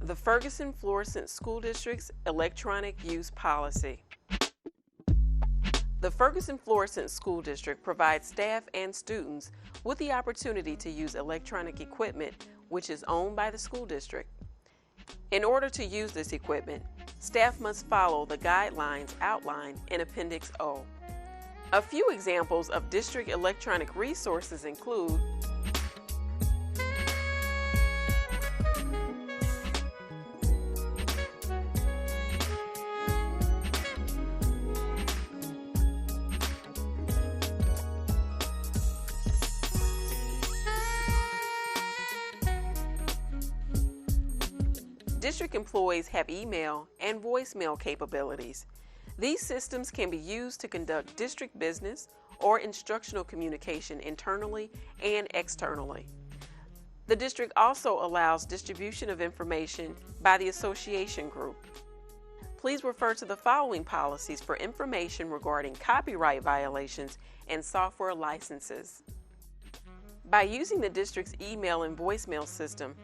The Ferguson-Florissant School District's Electronic Use Policy. The Ferguson-Florissant School District provides staff and students with the opportunity to use electronic equipment which is owned by the school district. In order to use this equipment, staff must follow the guidelines outlined in Appendix O. A few examples of district electronic resources include district employees have email and voicemail capabilities. These systems can be used to conduct district business or instructional communication internally and externally. The district also allows distribution of information by the association group. Please refer to the following policies for information regarding copyright violations and software licenses. By using the district's email and voicemail system,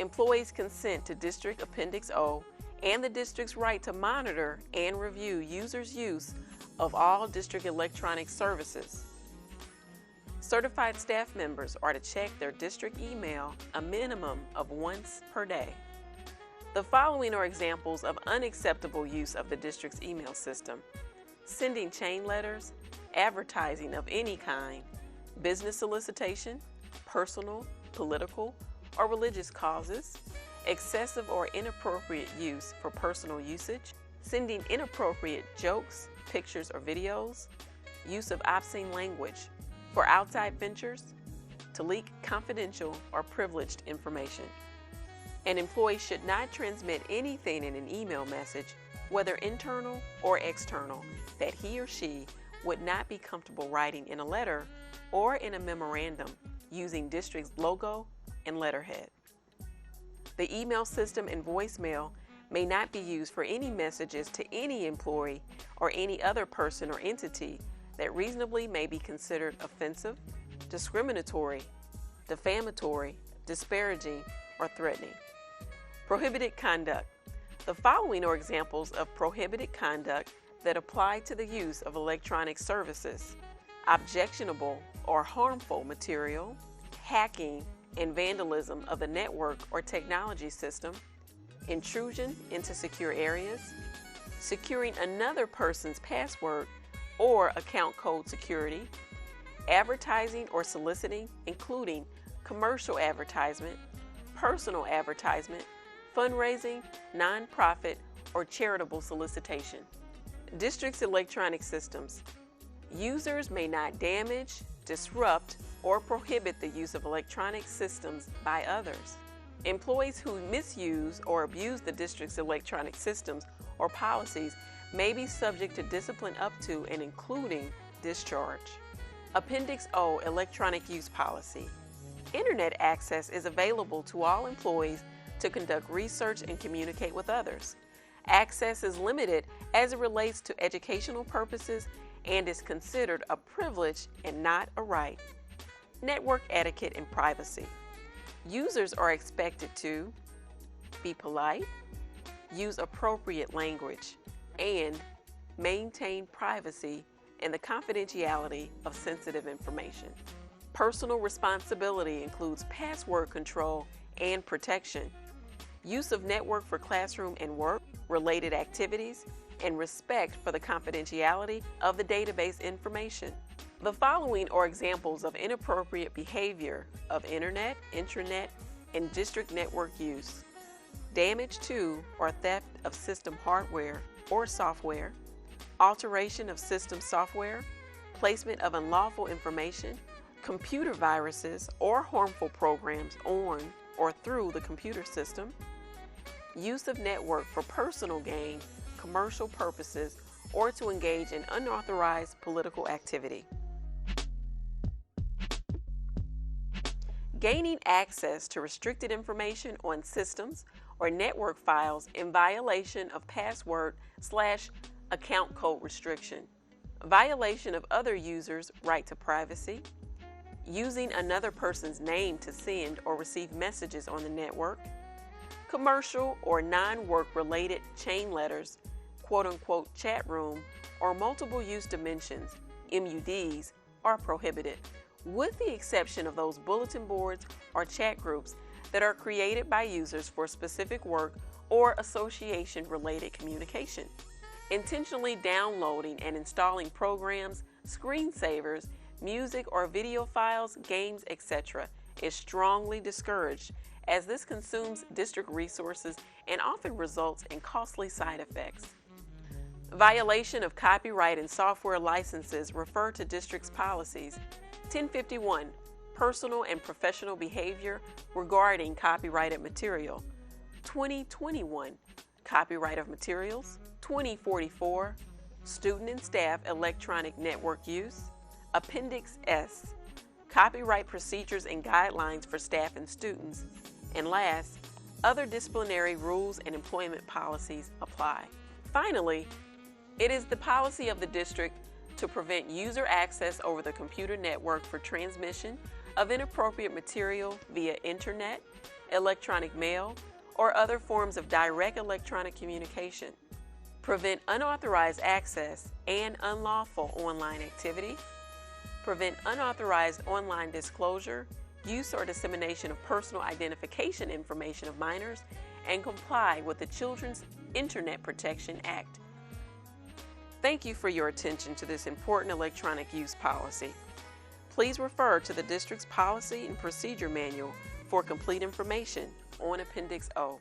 employees consent to District Appendix O and the district's right to monitor and review users' use of all district electronic services. Certified staff members are to check their district email a minimum of once per day. The following are examples of unacceptable use of the district's email system: sending chain letters, advertising of any kind, business solicitation, personal, political, or religious causes, excessive or inappropriate use for personal usage, sending inappropriate jokes, pictures, or videos, use of obscene language for outside ventures, to leak confidential or privileged information. An employee should not transmit anything in an email message, whether internal or external, that he or she would not be comfortable writing in a letter or in a memorandum using district's logo and letterhead. The email system and voicemail may not be used for any messages to any employee or any other person or entity that reasonably may be considered offensive, discriminatory, defamatory, disparaging, or threatening. Prohibited conduct. The following are examples of prohibited conduct that apply to the use of electronic services: objectionable or harmful material, hacking and vandalism of the network or technology system, intrusion into secure areas, securing another person's password or account code security, advertising or soliciting, including commercial advertisement, personal advertisement, fundraising, nonprofit, or charitable solicitation. District's electronic systems. Users may not damage, disrupt, or prohibit the use of electronic systems by others. Employees who misuse or abuse the district's electronic systems or policies may be subject to discipline up to and including discharge. Appendix O, Electronic Use Policy. Internet access is available to all employees to conduct research and communicate with others. Access is limited as it relates to educational purposes and is considered a privilege and not a right. Network etiquette and privacy. Users are expected to be polite, use appropriate language, and maintain privacy and the confidentiality of sensitive information. Personal responsibility includes password control and protection, use of network for classroom and work-related activities, and respect for the confidentiality of the database information. The following are examples of inappropriate behavior of internet, intranet, and district network use: damage to or theft of system hardware or software, alteration of system software, placement of unlawful information, computer viruses or harmful programs on or through the computer system, use of network for personal gain, commercial purposes, or to engage in unauthorized political activity. Gaining access to restricted information on systems or network files in violation of password/account code restriction, violation of other users' right to privacy, using another person's name to send or receive messages on the network, Commercial or non-work related chain letters, quote-unquote chat room, or multiple use dimensions, MUDs, are prohibited, with the exception of those bulletin boards or chat groups that are created by users for specific work or association-related communication. Intentionally downloading and installing programs, screensavers, music or video files, games, etc. is strongly discouraged, as this consumes district resources and often results in costly side effects. Violation of copyright and software licenses refer to district's policies. 1051, personal and professional behavior regarding copyrighted material. 2021, copyright of materials. 2044, student and staff electronic network use. Appendix S, copyright procedures and guidelines for staff and students. And last, other disciplinary rules and employment policies apply. Finally, it is the policy of the district to prevent user access over the computer network for transmission of inappropriate material via internet, electronic mail, or other forms of direct electronic communication. Prevent unauthorized access and unlawful online activity. Prevent unauthorized online disclosure, use or dissemination of personal identification information of minors, and comply with the Children's Internet Protection Act. Thank you for your attention to this important electronic use policy. Please refer to the district's Policy and Procedure Manual for complete information on Appendix O.